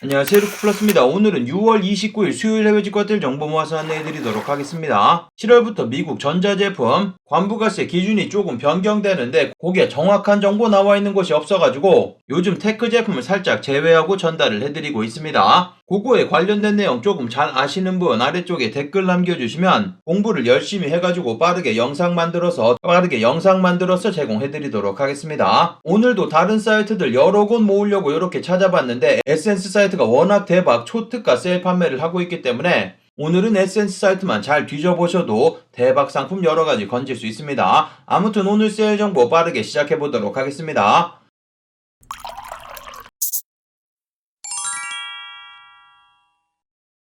안녕하세요, 루크플러스입니다. 오늘은 6월 29일 수요일 해외 직과들 정보 모아서 안내해드리도록 하겠습니다. 7월부터 미국 전자제품 관부가세 기준이 조금 변경되는데 그게 정확한 정보 나와 있는 곳이 없어가지고 요즘 테크 제품을 살짝 제외하고 전달을 해드리고 있습니다. 그거에 관련된 내용 조금 잘 아시는 분 아래쪽에 댓글 남겨주시면 공부를 열심히 해가지고 빠르게 영상 만들어서 제공해드리도록 하겠습니다. 오늘도 다른 사이트들 여러 곳 모으려고 이렇게 찾아봤는데 에센스 사이트가 워낙 대박 초특가 세일 판매를 하고 있기 때문에 오늘은 에센스 사이트만 잘 뒤져보셔도 대박 상품 여러가지 건질 수 있습니다. 아무튼 오늘 세일 정보 빠르게 시작해보도록 하겠습니다.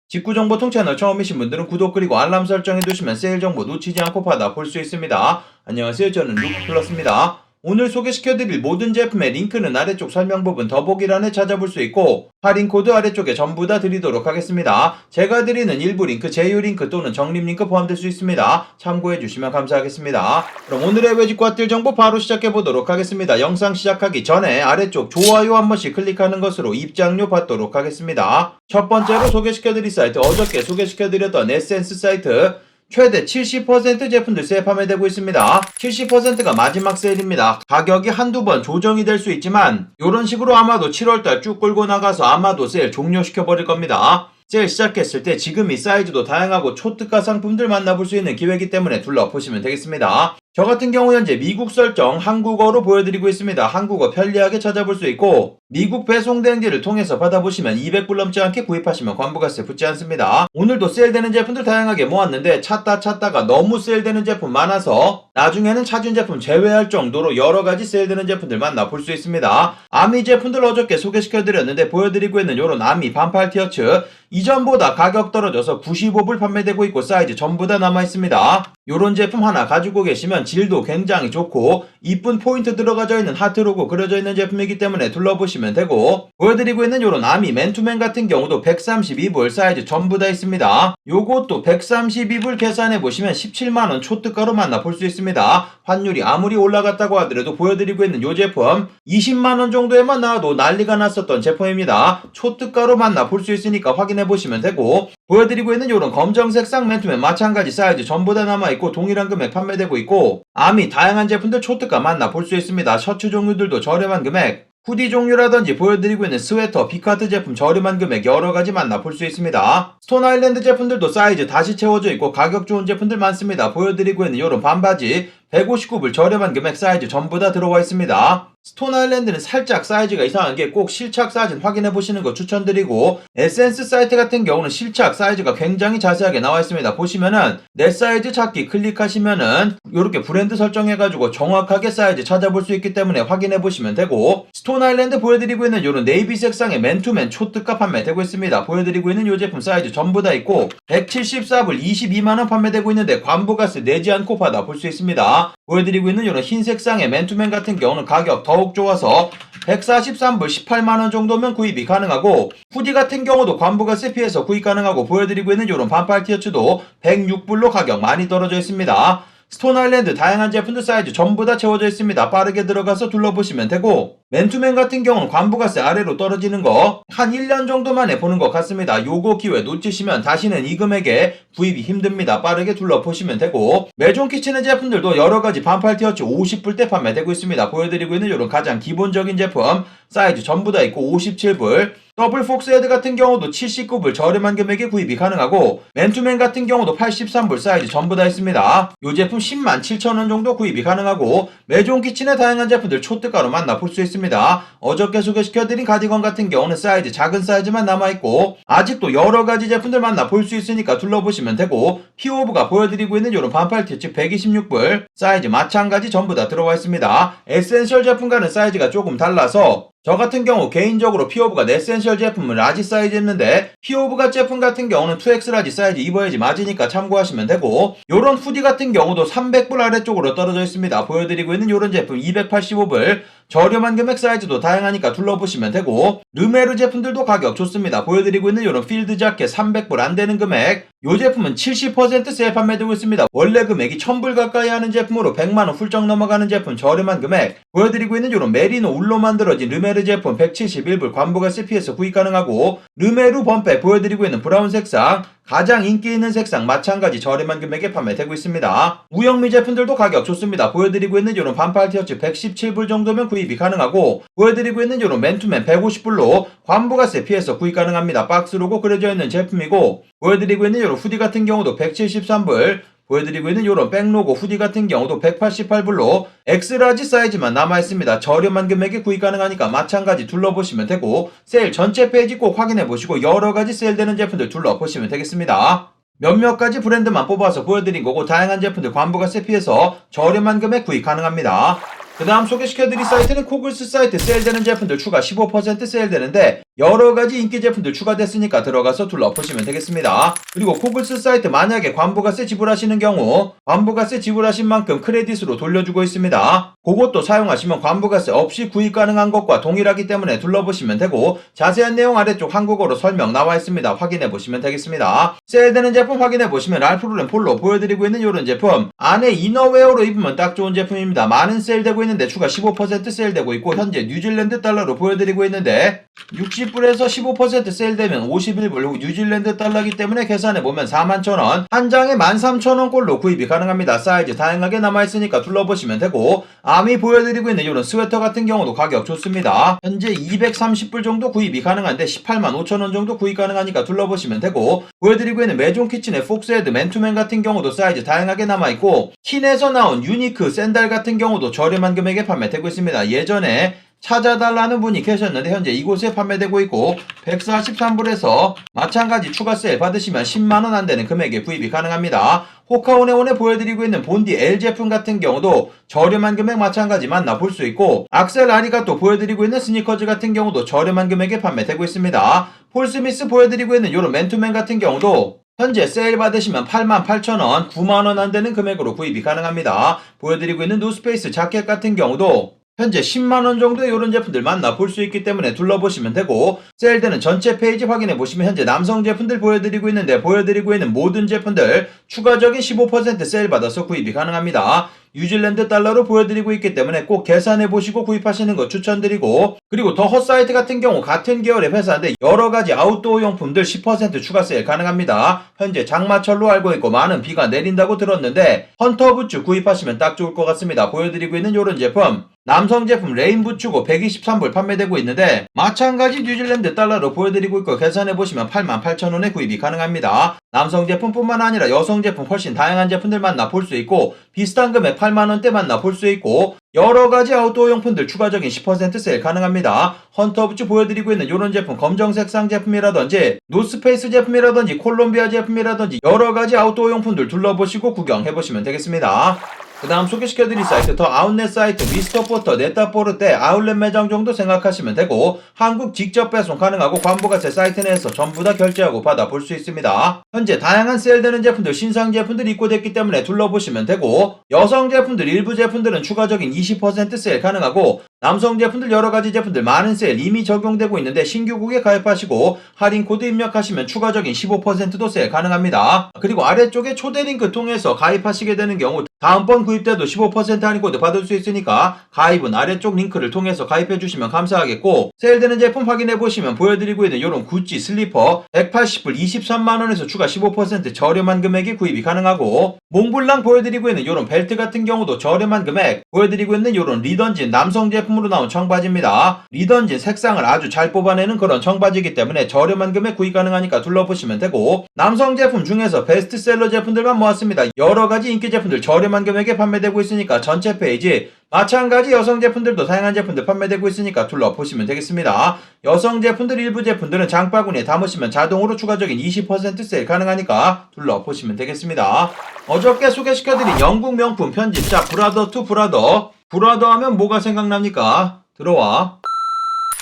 직구정보통 채널 처음이신 분들은 구독 그리고 알람 설정해두시면 세일 정보 놓치지 않고 받아볼 수 있습니다. 안녕하세요, 저는 루크플러스입니다. 오늘 소개시켜드릴 모든 제품의 링크는 아래쪽 설명 부분 더보기란에 찾아볼 수 있고 할인코드 아래쪽에 전부 다 드리도록 하겠습니다. 제가 드리는 일부 링크, 제휴 링크 또는 적립 링크 포함될 수 있습니다. 참고해주시면 감사하겠습니다. 그럼 오늘의 외직과뜰 정보 바로 시작해보도록 하겠습니다. 영상 시작하기 전에 아래쪽 좋아요 한 번씩 클릭하는 것으로 입장료 받도록 하겠습니다. 첫 번째로 소개시켜드릴 사이트, 어저께 소개시켜드렸던 에센스 사이트 최대 70% 제품들 세일 판매되고 있습니다. 70%가 마지막 세일입니다. 가격이 한두 번 조정이 될 수 있지만 이런 식으로 아마도 7월달 쭉 끌고 나가서 아마도 세일 종료시켜버릴 겁니다. 세일 시작했을 때 지금 이 사이즈도 다양하고 초특가 상품들 만나볼 수 있는 기회이기 때문에 둘러보시면 되겠습니다. 저 같은 경우 현재 미국 설정 한국어로 보여드리고 있습니다. 한국어 편리하게 찾아볼 수 있고 미국 배송 대행지를 통해서 받아보시면 200불 넘지 않게 구입하시면 관부가세 붙지 않습니다. 오늘도 세일되는 제품들 다양하게 모았는데 찾다가 너무 세일되는 제품 많아서 나중에는 찾은 제품 제외할 정도로 여러가지 세일되는 제품들 만나볼 수 있습니다. 아미 제품들 어저께 소개시켜드렸는데 보여드리고 있는 요런 아미 반팔 티셔츠 이전보다 가격 떨어져서 95불 판매되고 있고 사이즈 전부 다 남아있습니다. 요런 제품 하나 가지고 계시면 질도 굉장히 좋고 이쁜 포인트 들어가져 있는 하트 로고 그려져 있는 제품이기 때문에 둘러보시면 되고 보여드리고 있는 요런 아미 맨투맨 같은 경우도 132불 사이즈 전부 다 있습니다. 요것도 132불 계산해보시면 17만원 초특가로 만나볼 수 있습니다. 환율이 아무리 올라갔다고 하더라도 보여드리고 있는 요 제품 20만원 정도에만 나와도 난리가 났었던 제품입니다. 초특가로 만나볼 수 있으니까 확인해보시면 되고 보여드리고 있는 요런 검정색 쌍 맨투맨 마찬가지 사이즈 전부 다 남아있고 동일한 금액 판매되고 있고 아미 다양한 제품들 초특가 만나볼 수 있습니다. 셔츠 종류들도 저렴한 금액 후디 종류라든지 보여드리고 있는 스웨터, 비카트 제품 저렴한 금액 여러가지 만나볼 수 있습니다. 스톤 아일랜드 제품들도 사이즈 다시 채워져 있고 가격 좋은 제품들 많습니다. 보여드리고 있는 요런 반바지 159불 저렴한 금액 사이즈 전부 다 들어와 있습니다. 스톤 아일랜드는 살짝 사이즈가 이상한 게 꼭 실착 사진 확인해 보시는 거 추천드리고 에센스 사이트 같은 경우는 실착 사이즈가 굉장히 자세하게 나와 있습니다. 보시면은 내 사이즈 찾기 클릭하시면은 이렇게 브랜드 설정해가지고 정확하게 사이즈 찾아볼 수 있기 때문에 확인해 보시면 되고 스톤 아일랜드 보여드리고 있는 요런 네이비 색상의 맨투맨 초특가 판매되고 있습니다. 보여드리고 있는 요 제품 사이즈 전부 다 있고 174불 22만원 판매되고 있는데 관부가세 내지 않고 받아볼 수 있습니다. 보여드리고 있는 이런 흰 색상의 맨투맨 같은 경우는 가격 더욱 좋아서 143불 18만원 정도면 구입이 가능하고 후디 같은 경우도 관부가세 피해서 구입 가능하고 보여드리고 있는 이런 반팔 티셔츠도 106불로 가격 많이 떨어져 있습니다. 스톤 아일랜드 다양한 제품들 사이즈 전부 다 채워져 있습니다. 빠르게 들어가서 둘러보시면 되고 맨투맨 같은 경우는 관부가세 아래로 떨어지는 거 한 1년 정도 만에 보는 것 같습니다. 요거 기회 놓치시면 다시는 이 금액에 구입이 힘듭니다. 빠르게 둘러보시면 되고 메종 키친의 제품들도 여러가지 반팔 티셔츠 50불대 판매되고 있습니다. 보여드리고 있는 이런 가장 기본적인 제품 사이즈 전부 다 있고 57불 더블 폭스 헤드 같은 경우도 79불 저렴한 금액에 구입이 가능하고 맨투맨 같은 경우도 83불 사이즈 전부 다 있습니다. 이 제품 107,000원 정도 구입이 가능하고 메종 키친의 다양한 제품들 초특가로 만나볼 수 있습니다. 어저께 소개시켜드린 가디건 같은 경우는 사이즈 작은 사이즈만 남아있고 아직도 여러가지 제품들 만나볼 수 있으니까 둘러보시면 되고 피오브가 보여드리고 있는 이런 반팔 티셔츠 126불 사이즈 마찬가지 전부 다 들어와 있습니다. 에센셜 제품과는 사이즈가 조금 달라서 저 같은 경우 개인적으로 피오브가 에센셜 제품은 라지 사이즈 입는데 피오브가 제품 같은 경우는 2X 라지 사이즈 입어야지 맞으니까 참고하시면 되고 요런 후디 같은 경우도 300불 아래쪽으로 떨어져 있습니다. 보여드리고 있는 요런 제품 285불 저렴한 금액 사이즈도 다양하니까 둘러보시면 되고, 르메르 제품들도 가격 좋습니다. 보여드리고 있는 이런 필드 자켓 300불 안되는 금액, 이 제품은 70% 세일 판매되고 있습니다. 원래 금액이 1000불 가까이 하는 제품으로 100만원 훌쩍 넘어가는 제품 저렴한 금액, 보여드리고 있는 이런 메리노 울로 만들어진 르메르 제품 171불 관부가세 피해서 구입 가능하고, 르메르 범백 보여드리고 있는 브라운 색상, 가장 인기 있는 색상 마찬가지 저렴한 금액에 판매되고 있습니다. 우영미 제품들도 가격 좋습니다. 보여드리고 있는 이런 반팔 티셔츠 117불 정도면 구입이 가능하고, 보여드리고 있는 이런 맨투맨 150불로 관부가세 피해서 구입 가능합니다. 박스 로고 그려져 있는 제품이고, 보여드리고 있는 이런 후디 같은 경우도 173불, 보여드리고 있는 이런 백로고 후디 같은 경우도 188불로 엑스라지 사이즈만 남아있습니다. 저렴한 금액에 구입 가능하니까 마찬가지 둘러보시면 되고, 세일 전체 페이지 꼭 확인해보시고 여러가지 세일되는 제품들 둘러보시면 되겠습니다. 몇몇 가지 브랜드만 뽑아서 보여드린 거고, 다양한 제품들 관부가세 피해서 저렴한 금액 구입 가능합니다. 그 다음 소개시켜드릴 사이트는 코글스 사이트. 세일되는 제품들 추가 15% 세일되는데 여러가지 인기 제품들 추가됐으니까 들어가서 둘러보시면 되겠습니다. 그리고 코글스 사이트 만약에 관부가세 지불하시는 경우 관부가세 지불하신 만큼 크레딧으로 돌려주고 있습니다. 그것도 사용하시면 관부가세 없이 구입 가능한 것과 동일하기 때문에 둘러보시면 되고, 자세한 내용 아래쪽 한국어로 설명 나와 있습니다. 확인해보시면 되겠습니다. 세일되는 제품 확인해보시면 랄프로렌 폴로 보여드리고 있는 이런 제품, 안에 이너웨어로 입으면 딱 좋은 제품입니다. 많은 세일되고 있는데 추가 15% 세일되고 있고, 현재 뉴질랜드 달러로 보여드리고 있는데 60불에서 15% 세일되면 51불 뉴질랜드 달러이기 때문에 계산해보면 41,000원, 한 장에 13,000원꼴로 구입이 가능합니다. 사이즈 다양하게 남아있으니까 둘러보시면 되고, 아미 보여드리고 있는 이런 스웨터 같은 경우도 가격 좋습니다. 현재 230불 정도 구입이 가능한데 185,000원 정도 구입 가능하니까 둘러보시면 되고, 보여드리고 있는 메종 키친의 폭스헤드 맨투맨 같은 경우도 사이즈 다양하게 남아있고, 킨에서 나온 유니크 샌달 같은 경우도 저렴한 금액에 판매되고 있습니다. 예전에 찾아달라는 분이 계셨는데 현재 이곳에 판매되고 있고, 143불에서 마찬가지 추가 세일 받으시면 10만원 안되는 금액에 구입이 가능합니다. 호카오네온에 보여드리고 있는 본디 L 제품 같은 경우도 저렴한 금액 마찬가지 만나볼 수 있고, 악셀 아리가또 보여드리고 있는 스니커즈 같은 경우도 저렴한 금액에 판매되고 있습니다. 폴 스미스 보여드리고 있는 이런 맨투맨 같은 경우도 현재 세일 받으시면 88,000원, 9만원 안되는 금액으로 구입이 가능합니다. 보여드리고 있는 노스페이스 자켓 같은 경우도 현재 10만원 정도의 이런 제품들 만나볼 수 있기 때문에 둘러보시면 되고, 세일되는 전체 페이지 확인해보시면 현재 남성 제품들 보여드리고 있는데, 보여드리고 있는 모든 제품들 추가적인 15% 세일 받아서 구입이 가능합니다. 뉴질랜드 달러로 보여드리고 있기 때문에 꼭 계산해보시고 구입하시는 거 추천드리고, 그리고 더 헛사이트 같은 경우 같은 계열의 회사인데 여러가지 아웃도어 용품들 10% 추가 세일 가능합니다. 현재 장마철로 알고 있고 많은 비가 내린다고 들었는데 헌터 부츠 구입하시면 딱 좋을 것 같습니다. 보여드리고 있는 이런 제품, 남성 제품 레인 부츠고 123불 판매되고 있는데 마찬가지 뉴질랜드 달러로 보여드리고 있고, 계산해보시면 88,000원에 구입이 가능합니다. 남성 제품뿐만 아니라 여성 제품 훨씬 다양한 제품들 만나볼 수 있고, 비슷한 금액 8만원대 만나볼 수 있고, 여러가지 아웃도어 용품들 추가적인 10% 세일 가능합니다. 헌터 부츠 보여드리고 있는 이런 제품, 검정색상 제품이라든지 노스페이스 제품이라든지 콜롬비아 제품이라든지 여러가지 아웃도어 용품들 둘러보시고 구경해보시면 되겠습니다. 그 다음 소개시켜드릴 사이트, 더 아웃렛 사이트, 미스터포터, 네타포르테 아울렛 매장 정도 생각하시면 되고, 한국 직접 배송 가능하고 관부가세 사이트 내에서 전부 다 결제하고 받아볼 수 있습니다. 현재 다양한 세일되는 제품들, 신상 제품들이 입고됐기 때문에 둘러보시면 되고, 여성 제품들 일부 제품들은 추가적인 20% 세일 가능하고, 남성 제품들 여러가지 제품들 많은 세일 이미 적용되고 있는데 신규국에 가입하시고 할인 코드 입력하시면 추가적인 15%도 세일 가능합니다. 그리고 아래쪽에 초대 링크 통해서 가입하시게 되는 경우 다음번 구입 때도 15% 할인 코드 받을 수 있으니까 가입은 아래쪽 링크를 통해서 가입해 주시면 감사하겠고, 세일되는 제품 확인해 보시면 보여드리고 있는 이런 구찌 슬리퍼 180불 23만원에서 추가 15% 저렴한 금액에 구입이 가능하고, 몽블랑 보여드리고 있는 이런 벨트 같은 경우도 저렴한 금액, 보여드리고 있는 이런 리던진 남성 제품으로 나온 청바지입니다. 리던진 색상을 아주 잘 뽑아내는 그런 청바지이기 때문에 저렴한 금액 구입 가능하니까 둘러보시면 되고, 남성 제품 중에서 베스트셀러 제품들만 모았습니다. 여러가지 인기 제품들 저렴한 금액에 판매되고 있으니까 전체 페이지, 마찬가지 여성 제품들도 다양한 제품들 판매되고 있으니까 둘러보시면 되겠습니다. 여성 제품들 일부 제품들은 장바구니에 담으시면 자동으로 추가적인 20% 세일 가능하니까 둘러보시면 되겠습니다. 어저께 소개시켜드린 영국 명품 편집자 브라더 투 브라더, 브라더 하면 뭐가 생각납니까? 들어와.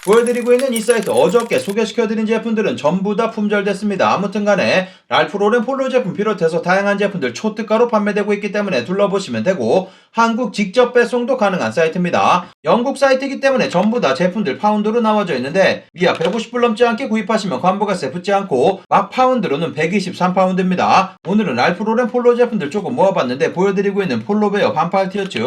보여드리고 있는 이 사이트, 어저께 소개시켜드린 제품들은 전부 다 품절됐습니다. 아무튼 간에 랄프 로렌 폴로 제품 비롯해서 다양한 제품들 초특가로 판매되고 있기 때문에 둘러보시면 되고, 한국 직접 배송도 가능한 사이트입니다. 영국 사이트이기 때문에 전부 다 제품들 파운드로 나와져 있는데 위아 150불 넘지 않게 구입하시면 관부가세 붙지 않고 막 파운드로는 123파운드입니다. 오늘은 랄프로렌 폴로 제품들 조금 모아봤는데 보여드리고 있는 폴로베어 반팔 티셔츠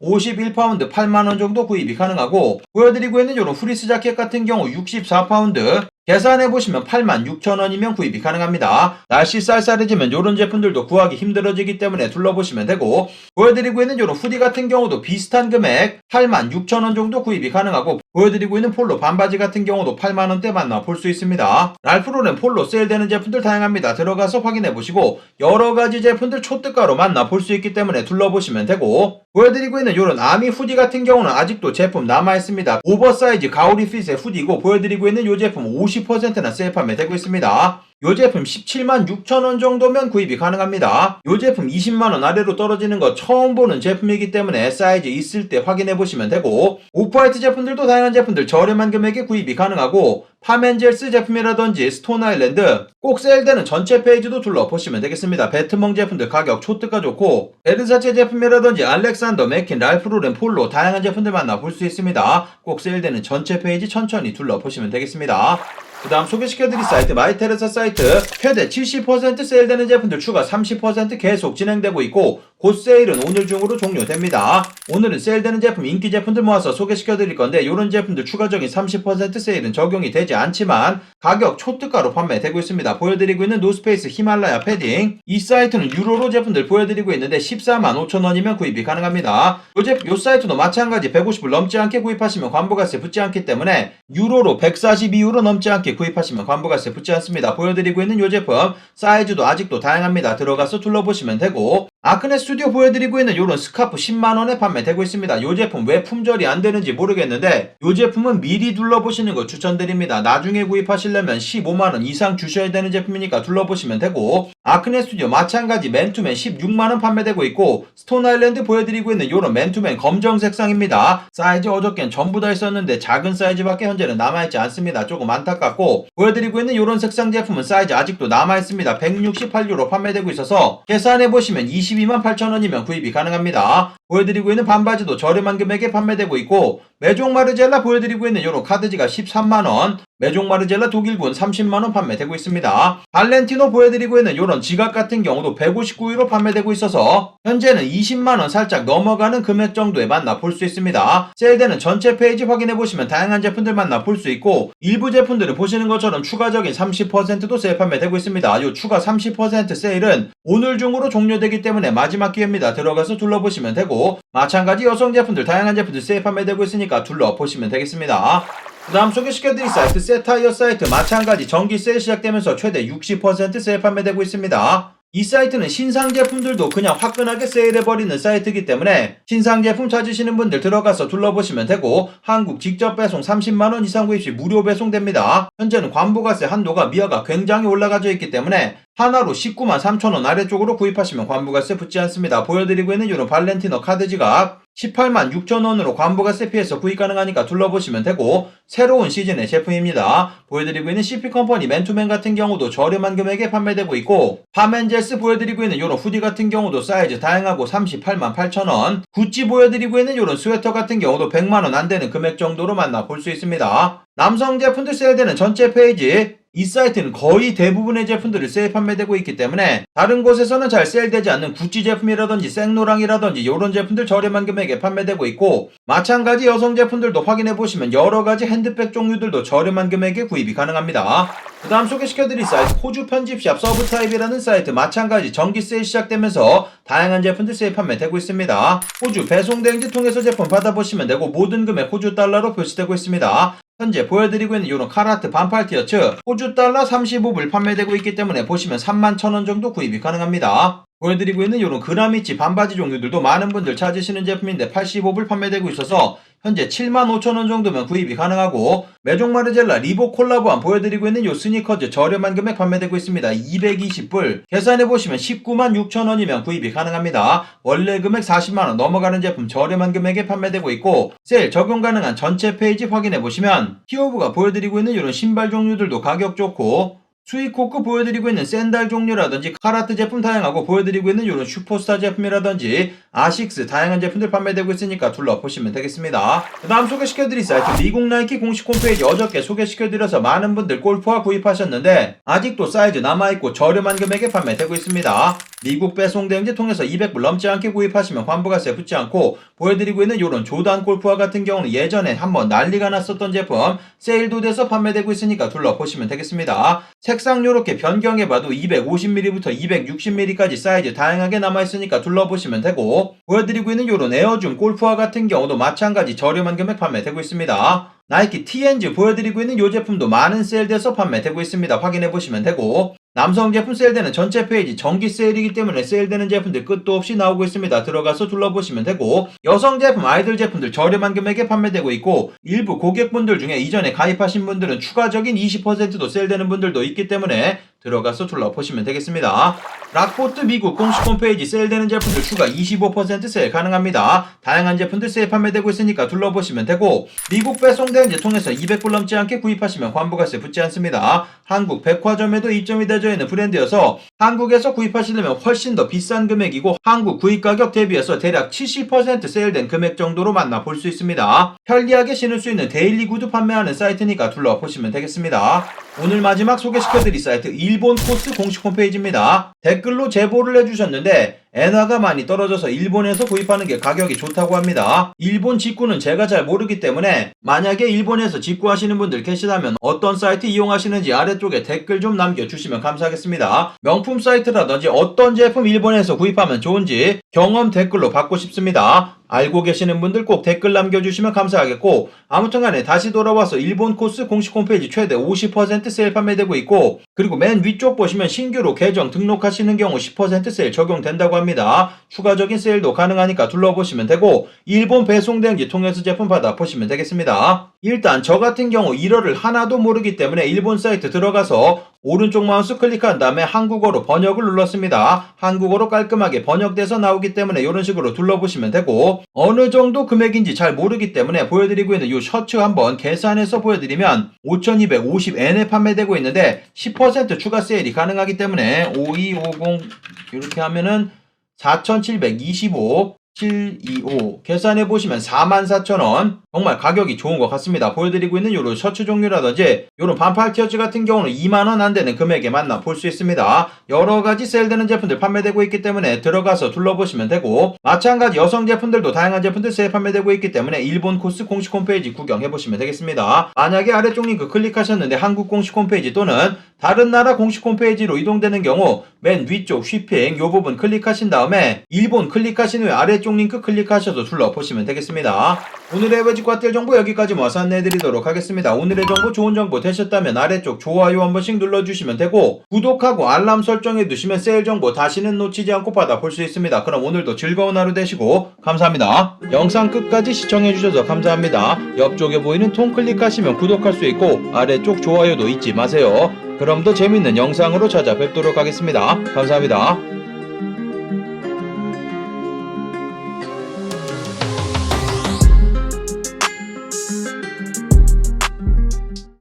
51파운드 8만원 정도 구입이 가능하고, 보여드리고 있는 이런 프리스 자켓 같은 경우 64파운드 계산해보시면 86,000원이면 구입이 가능합니다. 날씨 쌀쌀해지면 이런 제품들도 구하기 힘들어지기 때문에 둘러보시면 되고, 보여드리고 있는 이런 후디 같은 경우도 비슷한 금액 86,000원 정도 구입이 가능하고, 보여드리고 있는 폴로 반바지 같은 경우도 8만원대 만나볼 수 있습니다. 랄프로렌 폴로 세일되는 제품들 다양합니다. 들어가서 확인해보시고 여러가지 제품들 초특가로 만나볼 수 있기 때문에 둘러보시면 되고, 보여드리고 있는 이런 아미 후디 같은 경우는 아직도 제품 남아있습니다. 오버사이즈 가오리 핏의 후디고, 보여드리고 있는 이 제품 50%나 세일 판매되고 있습니다. 이 제품 17만 6천원 정도면 구입이 가능합니다. 이 제품 20만원 아래로 떨어지는 거 처음 보는 제품이기 때문에 사이즈 있을 때 확인해보시면 되고, 오프화이트 제품들도 다양한 제품들 저렴한 금액에 구입이 가능하고, 파멘젤스 제품이라든지 스톤 아일랜드 꼭 세일되는 전체 페이지도 둘러보시면 되겠습니다. 베트멍 제품들 가격 초특가 좋고, 베르사체 제품이라든지 알렉산더, 맥킨, 랄프로렌, 폴로 다양한 제품들 만나볼 수 있습니다. 꼭 세일되는 전체 페이지 천천히 둘러보시면 되겠습니다. 그 다음 소개시켜드릴 사이트 마이테레사 사이트, 최대 70% 세일되는 제품들 추가 30% 계속 진행되고 있고, 곧 세일은 오늘 중으로 종료됩니다. 오늘은 세일되는 제품 인기 제품들 모아서 소개시켜드릴 건데, 이런 제품들 추가적인 30% 세일은 적용이 되지 않지만 가격 초특가로 판매되고 있습니다. 보여드리고 있는 노스페이스 히말라야 패딩, 이 사이트는 유로로 제품들 보여드리고 있는데 14만 5천원이면 구입이 가능합니다. 요 사이트도 마찬가지 150불 넘지 않게 구입하시면 관부가세 붙지 않기 때문에 유로로 142유로 넘지 않게 구입하시면 관부가세 붙지 않습니다. 보여드리고 있는 이 제품 사이즈도 아직도 다양합니다. 들어가서 둘러보시면 되고, 아크네 스튜디오 보여드리고 있는 이런 스카프 10만원에 판매되고 있습니다. 이 제품 왜 품절이 안 되는지 모르겠는데 이 제품은 미리 둘러보시는 거 추천드립니다. 나중에 구입하시려면 15만원 이상 주셔야 되는 제품이니까 둘러보시면 되고, 아크네 스튜디오 마찬가지 맨투맨 16만원 판매되고 있고, 스톤 아일랜드 보여드리고 있는 이런 맨투맨 검정 색상입니다. 사이즈 어저께는 전부 다 있었는데 작은 사이즈밖에 현재는 남아있지 않습니다. 조금 안타깝고, 보여드리고 있는 이런 색상 제품은 사이즈 아직도 남아있습니다. 168유로 판매되고 있어서 계산해보시면 22만 8천원이면 구입이 가능합니다. 보여드리고 있는 반바지도 저렴한 금액에 판매되고 있고, 메종 마르젤라 보여드리고 있는 이런 카드지가 13만원, 메종 마르젤라 독일군 30만원 판매되고 있습니다. 발렌티노 보여드리고 있는 이런 지갑 같은 경우도 159유로 판매되고 있어서 현재는 20만원 살짝 넘어가는 금액 정도에 만나볼 수 있습니다. 세일되는 전체 페이지 확인해보시면 다양한 제품들 만나볼 수 있고, 일부 제품들은 보시는 것처럼 추가적인 30%도 세일 판매되고 있습니다. 이 추가 30% 세일은 오늘 중으로 종료되기 때문에 마지막 기회입니다. 들어가서 둘러보시면 되고, 마찬가지 여성 제품들 다양한 제품들 세일 판매되고 있으니까 둘러보시면 되겠습니다. 그 다음 소개시켜드릴 사이트 세타이어 사이트 마찬가지 정기 세일 시작되면서 최대 60% 세일 판매되고 있습니다. 이 사이트는 신상 제품들도 그냥 화끈하게 세일해버리는 사이트이기 때문에 신상 제품 찾으시는 분들 들어가서 둘러보시면 되고, 한국 직접 배송 30만원 이상 구입 시 무료 배송됩니다. 현재는 관부가세 한도가 미아가 굉장히 올라가져 있기 때문에 하나로 19만 3천원 아래쪽으로 구입하시면 관부가세 붙지 않습니다. 보여드리고 있는 이런 발렌티노 카드 지갑 18만 6천원으로 관부가세 피해서 구입 가능하니까 둘러보시면 되고, 새로운 시즌의 제품입니다. 보여드리고 있는 CP컴퍼니 맨투맨 같은 경우도 저렴한 금액에 판매되고 있고, 파멘젤스 보여드리고 있는 이런 후디 같은 경우도 사이즈 다양하고 38만 8천원, 구찌 보여드리고 있는 이런 스웨터 같은 경우도 100만원 안되는 금액 정도로 만나볼 수 있습니다. 남성 제품들 세일되는 전체 페이지, 이 사이트는 거의 대부분의 제품들이 세일 판매되고 있기 때문에 다른 곳에서는 잘 세일되지 않는 구찌 제품이라든지 생로랑이라든지 이런 제품들 저렴한 금액에 판매되고 있고, 마찬가지 여성 제품들도 확인해보시면 여러가지 핸드백 종류들도 저렴한 금액에 구입이 가능합니다. 그 다음 소개시켜드릴 사이트 호주 편집샵 서브타입이라는 사이트 마찬가지 정기 세일 시작되면서 다양한 제품들 세일 판매되고 있습니다. 호주 배송대행지 통해서 제품 받아보시면 되고, 모든 금액 호주 달러로 표시되고 있습니다. 현재 보여드리고 있는 이런 카라트 반팔 티셔츠 호주 달러 35불 판매되고 있기 때문에 보시면 3만 1천원 정도 구입이 가능합니다. 보여드리고 있는 이런 그라미치 반바지 종류들도 많은 분들 찾으시는 제품인데 85불 판매되고 있어서 현재 7만 5천원 정도면 구입이 가능하고, 메종 마르젤라 리복 콜라보한 보여드리고 있는 요 스니커즈 저렴한 금액 판매되고 있습니다. 220불 계산해보시면 19만 6천원이면 구입이 가능합니다. 원래 금액 40만원 넘어가는 제품 저렴한 금액에 판매되고 있고, 세일 적용 가능한 전체 페이지 확인해보시면 히오브가 보여드리고 있는 이런 신발 종류들도 가격 좋고, 수입코크 보여드리고 있는 샌들 종류라든지 카라트 제품 다양하고 보여드리고 있는 이런 슈퍼스타 제품이라든지 아식스 다양한 제품들 판매되고 있으니까 둘러보시면 되겠습니다. 그 다음 소개시켜드릴 사이트 미국 나이키 공식 홈페이지 어저께 소개시켜드려서 많은 분들 골프화 구입하셨는데 아직도 사이즈 남아있고 저렴한 금액에 판매되고 있습니다. 미국 배송 대행지 통해서 200불 넘지 않게 구입하시면 환부가세 붙지 않고 보여드리고 있는 이런 조단 골프화 같은 경우는 예전에 한번 난리가 났었던 제품 세일도 돼서 판매되고 있으니까 둘러보시면 되겠습니다. 색상 요렇게 변경해봐도 250mm부터 260mm까지 사이즈 다양하게 남아있으니까 둘러보시면 되고 보여드리고 있는 요런 에어줌 골프화 같은 경우도 마찬가지 저렴한 금액 판매되고 있습니다. 나이키 TNG 보여드리고 있는 이 제품도 많은 세일돼서 판매되고 있습니다. 확인해보시면 되고 남성 제품 세일되는 전체 페이지 정기 세일이기 때문에 세일되는 제품들 끝도 없이 나오고 있습니다. 들어가서 둘러보시면 되고 여성 제품 아이들 제품들 저렴한 금액에 판매되고 있고 일부 고객분들 중에 이전에 가입하신 분들은 추가적인 20%도 세일되는 분들도 있기 때문에 들어가서 둘러보시면 되겠습니다. 락포트 미국 공식 홈페이지 세일되는 제품들 추가 25% 세일 가능합니다. 다양한 제품들 세일 판매되고 있으니까 둘러보시면 되고 미국 배송 대행지 통해서 200불 넘지 않게 구입하시면 환부가세 붙지 않습니다. 한국 백화점에도 입점이 되어 있는 브랜드여서 한국에서 구입하시려면 훨씬 더 비싼 금액이고 한국 구입 가격 대비해서 대략 70% 세일된 금액 정도로 만나볼 수 있습니다. 편리하게 신을 수 있는 데일리 구두 판매하는 사이트니까 둘러보시면 되겠습니다. 오늘 마지막 소개시켜드릴 사이트 일본 코스 공식 홈페이지입니다. 댓글로 제보를 해주셨는데 엔화가 많이 떨어져서 일본에서 구입하는 게 가격이 좋다고 합니다. 일본 직구는 제가 잘 모르기 때문에 만약에 일본에서 직구하시는 분들 계시다면 어떤 사이트 이용하시는지 아래쪽에 댓글 좀 남겨주시면 감사하겠습니다. 명품 사이트라든지 어떤 제품 일본에서 구입하면 좋은지 경험 댓글로 받고 싶습니다. 알고 계시는 분들 꼭 댓글 남겨주시면 감사하겠고 아무튼간에 다시 돌아와서 일본 코스 공식 홈페이지 최대 50% 세일 판매되고 있고 그리고 맨 위쪽 보시면 신규로 계정 등록하시는 경우 10% 세일 적용된다고 합니다. 추가적인 세일도 가능하니까 둘러보시면 되고 일본 배송 대행지 통해서 제품 받아보시면 되겠습니다. 일단 저 같은 경우 일어를 하나도 모르기 때문에 일본 사이트 들어가서 오른쪽 마우스 클릭한 다음에 한국어로 번역을 눌렀습니다. 한국어로 깔끔하게 번역돼서 나오기 때문에 이런 식으로 둘러보시면 되고 어느 정도 금액인지 잘 모르기 때문에 보여드리고 있는 이 셔츠 한번 계산해서 보여드리면 5250엔에 판매되고 있는데 10% 추가 세일이 가능하기 때문에 5250 이렇게 하면은 4725 725 계산해보시면 44,000원 정말 가격이 좋은 것 같습니다. 보여드리고 있는 요런 셔츠 종류라든지 요런 반팔 티셔츠 같은 경우는 2만원 안되는 금액에 만나볼 수 있습니다. 여러가지 세일되는 제품들 판매되고 있기 때문에 들어가서 둘러보시면 되고 마찬가지 여성 제품들도 다양한 제품들 세일 판매되고 있기 때문에 일본 코스 공식 홈페이지 구경해보시면 되겠습니다. 만약에 아래쪽 링크 클릭하셨는데 한국 공식 홈페이지 또는 다른 나라 공식 홈페이지로 이동되는 경우 맨 위쪽 쉬핑 요 부분 클릭하신 다음에 일본 클릭하신 후에 아래쪽 링크 클릭하셔서 둘러보시면 되겠습니다. 오늘의 외직과 뜰 정보 여기까지 모아서 안내해드리도록 하겠습니다. 오늘의 정보 좋은 정보 되셨다면 아래쪽 좋아요 한 번씩 눌러주시면 되고 구독하고 알람 설정해두시면 세일 정보 다시는 놓치지 않고 받아볼 수 있습니다. 그럼 오늘도 즐거운 하루 되시고 감사합니다. 영상 끝까지 시청해주셔서 감사합니다. 옆쪽에 보이는 통 클릭하시면 구독할 수 있고 아래쪽 좋아요도 잊지 마세요. 그럼 더 재밌는 영상으로 찾아뵙도록 하겠습니다. 감사합니다.